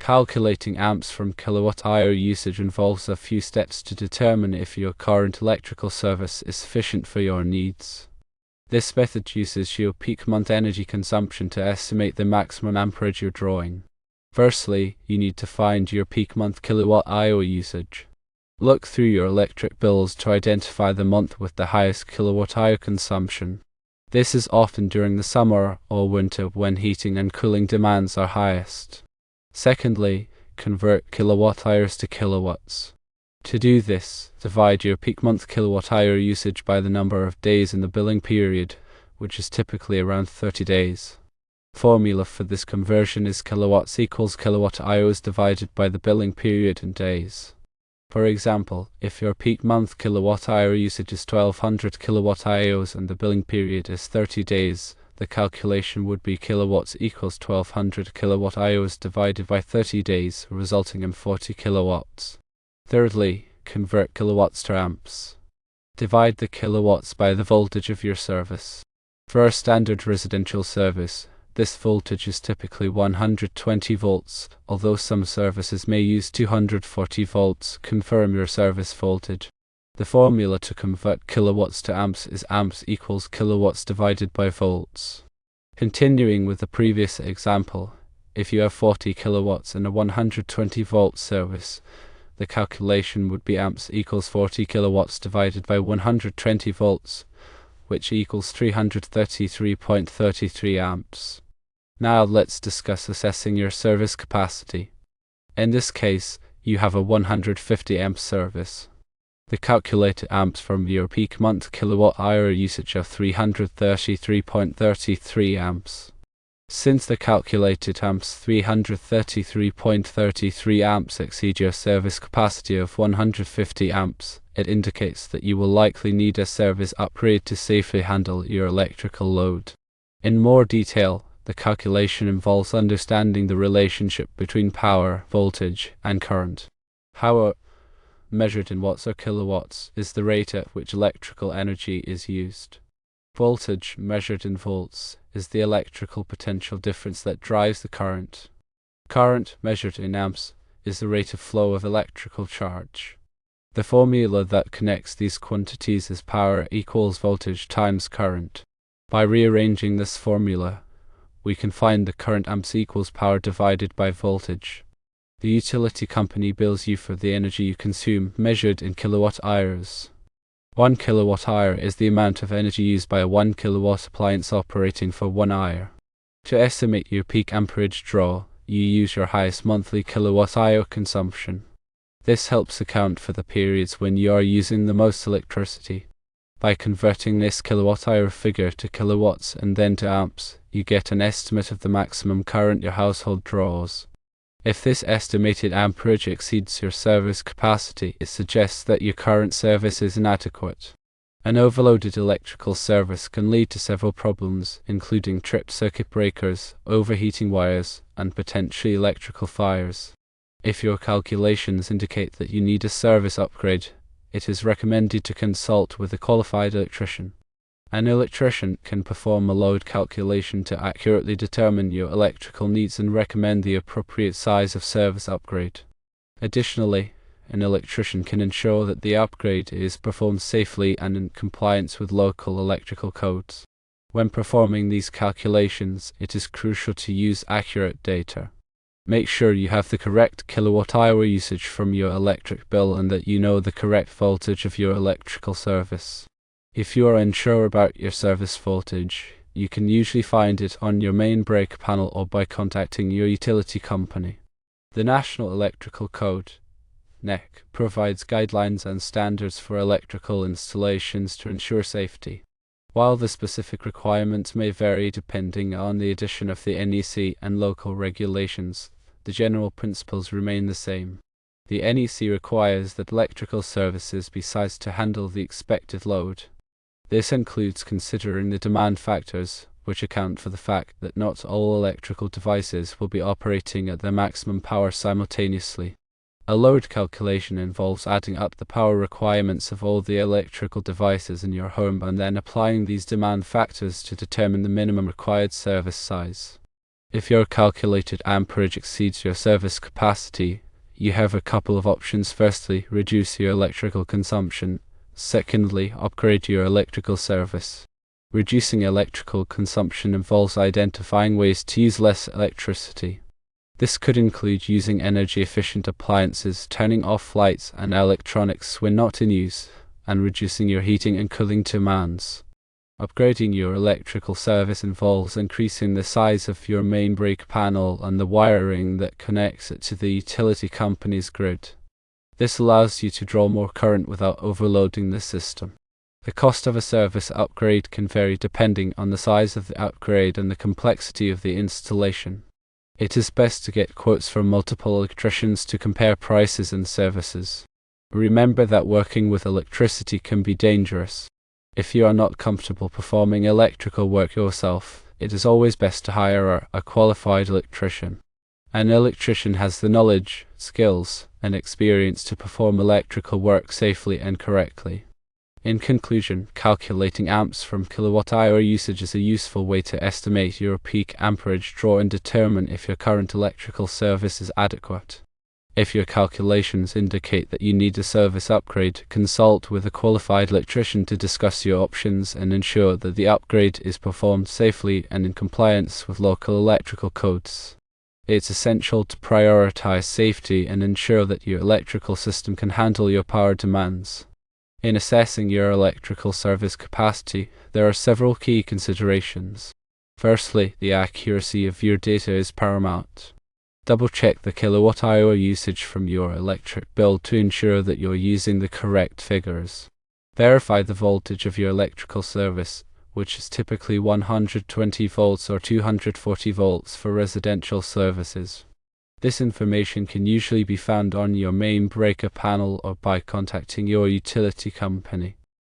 Calculating amps from kilowatt-hour usage involves a few steps to determine if your current electrical service is sufficient for your needs. This method uses your peak month energy consumption to estimate the maximum amperage you're drawing. Firstly, you need to find your peak month kilowatt-hour usage. Look through your electric bills to identify the month with the highest kilowatt-hour consumption. This is often during the summer or winter when heating and cooling demands are highest. Secondly, convert kilowatt-hours to kilowatts. To do this, divide your peak month kilowatt-hour usage by the number of days in the billing period, which is typically around 30 days. The formula for this conversion is kilowatts equals kilowatt-hours divided by the billing period in days. For example, if your peak month kilowatt-hour usage is 1200 kilowatt-hours and the billing period is 30 days, the calculation would be kilowatts equals 1200 kilowatt-hours divided by 30 days, resulting in 40 kilowatts. Thirdly, convert kilowatts to amps. Divide the kilowatts by the voltage of your service. For a standard residential service, this voltage is typically 120 volts, although some services may use 240 volts. Confirm your service voltage. The formula to convert kilowatts to amps is amps equals kilowatts divided by volts. Continuing with the previous example, if you have 40 kilowatts in a 120 volt service, the calculation would be amps equals 40 kilowatts divided by 120 volts, which equals 333.33 amps. Now let's discuss assessing your service capacity. In this case, you have a 150 amp service. The calculated amps from your peak month kilowatt-hour usage are 333.33 amps. Since the calculated amps 333.33 amps exceed your service capacity of 150 amps, it indicates that you will likely need a service upgrade to safely handle your electrical load. In more detail, the calculation involves understanding the relationship between power, voltage, and current. Power, measured in watts or kilowatts, is the rate at which electrical energy is used. Voltage, measured in volts, is the electrical potential difference that drives the current. Current, measured in amps, is the rate of flow of electrical charge. The formula that connects these quantities is power equals voltage times current. By rearranging this formula, we can find the current amps equals power divided by voltage. The utility company bills you for the energy you consume, measured in kilowatt-hours. 1 kilowatt-hour is the amount of energy used by a 1 kilowatt appliance operating for 1 hour. To estimate your peak amperage draw, you use your highest monthly kilowatt-hour consumption. This helps account for the periods when you are using the most electricity. By converting this kilowatt-hour figure to kilowatts and then to amps, you get an estimate of the maximum current your household draws. If this estimated amperage exceeds your service capacity, it suggests that your current service is inadequate. An overloaded electrical service can lead to several problems, including tripped circuit breakers, overheating wires, and potentially electrical fires. If your calculations indicate that you need a service upgrade, it is recommended to consult with a qualified electrician. An electrician can perform a load calculation to accurately determine your electrical needs and recommend the appropriate size of service upgrade. Additionally, an electrician can ensure that the upgrade is performed safely and in compliance with local electrical codes. When performing these calculations, it is crucial to use accurate data. Make sure you have the correct kilowatt-hour usage from your electric bill and that you know the correct voltage of your electrical service. If you are unsure about your service voltage, you can usually find it on your main breaker panel or by contacting your utility company. The National Electrical Code (NEC) provides guidelines and standards for electrical installations to ensure safety. While the specific requirements may vary depending on the addition of the NEC and local regulations, the general principles remain the same. The NEC requires that electrical services be sized to handle the expected load. This includes considering the demand factors, which account for the fact that not all electrical devices will be operating at their maximum power simultaneously. A load calculation involves adding up the power requirements of all the electrical devices in your home and then applying these demand factors to determine the minimum required service size. If your calculated amperage exceeds your service capacity, you have a couple of options. Firstly, reduce your electrical consumption. Secondly, upgrade your electrical service. Reducing electrical consumption involves identifying ways to use less electricity. This could include using energy-efficient appliances, turning off lights and electronics when not in use, and reducing your heating and cooling demands. Upgrading your electrical service involves increasing the size of your main breaker panel and the wiring that connects it to the utility company's grid. This allows you to draw more current without overloading the system. The cost of a service upgrade can vary depending on the size of the upgrade and the complexity of the installation. It is best to get quotes from multiple electricians to compare prices and services. Remember that working with electricity can be dangerous. If you are not comfortable performing electrical work yourself, it is always best to hire a qualified electrician. An electrician has the knowledge, skills, and experience to perform electrical work safely and correctly. In conclusion, calculating amps from kilowatt-hour usage is a useful way to estimate your peak amperage draw and determine if your current electrical service is adequate. If your calculations indicate that you need a service upgrade, consult with a qualified electrician to discuss your options and ensure that the upgrade is performed safely and in compliance with local electrical codes. It's essential to prioritize safety and ensure that your electrical system can handle your power demands. In assessing your electrical service capacity, there are several key considerations. Firstly, the accuracy of your data is paramount. Double-check the kilowatt-hour usage from your electric bill to ensure that you're using the correct figures. Verify the voltage of your electrical service, which is typically 120 volts or 240 volts for residential services. This information can usually be found on your main breaker panel or by contacting your utility company.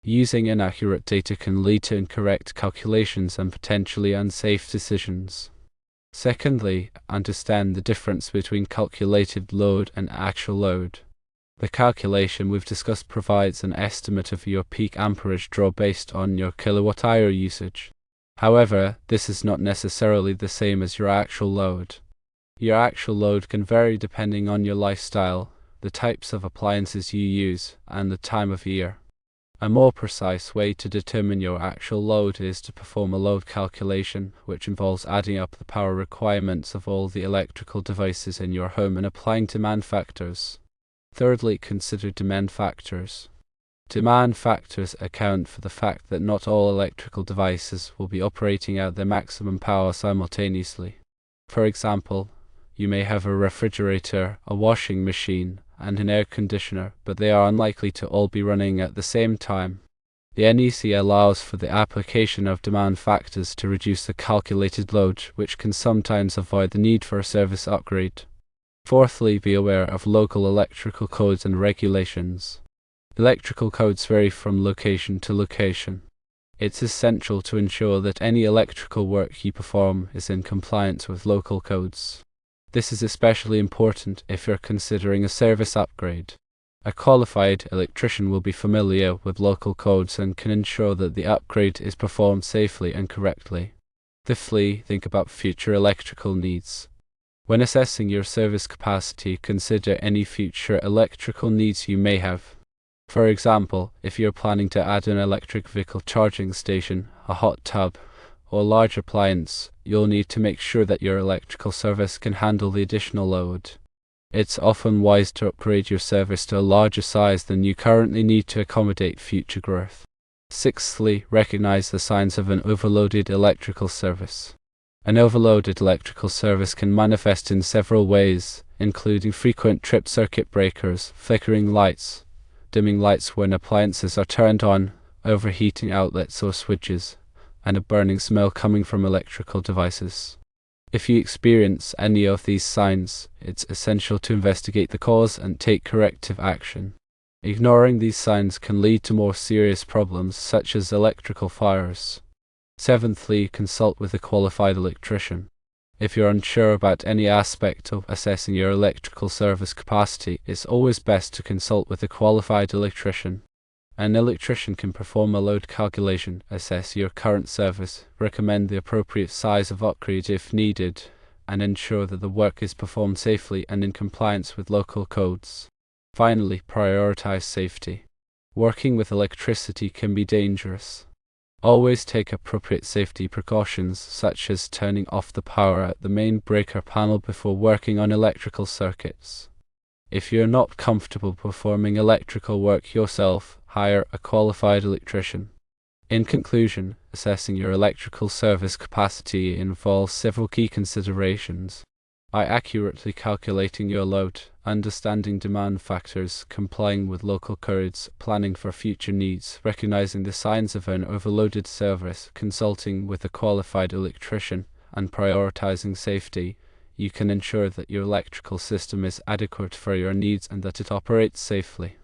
Using inaccurate data can lead to incorrect calculations and potentially unsafe decisions. Secondly, understand the difference between calculated load and actual load. The calculation we've discussed provides an estimate of your peak amperage draw based on your kilowatt-hour usage. However, this is not necessarily the same as your actual load. Your actual load can vary depending on your lifestyle, the types of appliances you use, and the time of year. A more precise way to determine your actual load is to perform a load calculation, which involves adding up the power requirements of all the electrical devices in your home and applying demand factors. Thirdly, consider demand factors. Demand factors account for the fact that not all electrical devices will be operating at their maximum power simultaneously. For example, you may have a refrigerator, a washing machine, and an air conditioner, but they are unlikely to all be running at the same time. The NEC allows for the application of demand factors to reduce the calculated load, which can sometimes avoid the need for a service upgrade. Fourthly, be aware of local electrical codes and regulations. Electrical codes vary from location to location. It's essential to ensure that any electrical work you perform is in compliance with local codes. This is especially important if you're considering a service upgrade. A qualified electrician will be familiar with local codes and can ensure that the upgrade is performed safely and correctly. Fifthly, think about future electrical needs. When assessing your service capacity, consider any future electrical needs you may have. For example, if you're planning to add an electric vehicle charging station, a hot tub, or a large appliance, you'll need to make sure that your electrical service can handle the additional load. It's often wise to upgrade your service to a larger size than you currently need to accommodate future growth. Sixthly, recognize the signs of an overloaded electrical service. An overloaded electrical service can manifest in several ways, including frequent trip circuit breakers, flickering lights, dimming lights when appliances are turned on, overheating outlets or switches, and a burning smell coming from electrical devices. If you experience any of these signs, it's essential to investigate the cause and take corrective action. Ignoring these signs can lead to more serious problems such as electrical fires. Seventhly, consult with a qualified electrician. If you're unsure about any aspect of assessing your electrical service capacity, it's always best to consult with a qualified electrician. An electrician can perform a load calculation, assess your current service, recommend the appropriate size of upgrade if needed, and ensure that the work is performed safely and in compliance with local codes. Finally, prioritize safety. Working with electricity can be dangerous. Always take appropriate safety precautions, such as turning off the power at the main breaker panel before working on electrical circuits. If you're not comfortable performing electrical work yourself, hire a qualified electrician. In conclusion, assessing your electrical service capacity involves several key considerations. By accurately calculating your load, understanding demand factors, complying with local codes, planning for future needs, recognizing the signs of an overloaded service, consulting with a qualified electrician, and prioritizing safety, you can ensure that your electrical system is adequate for your needs and that it operates safely.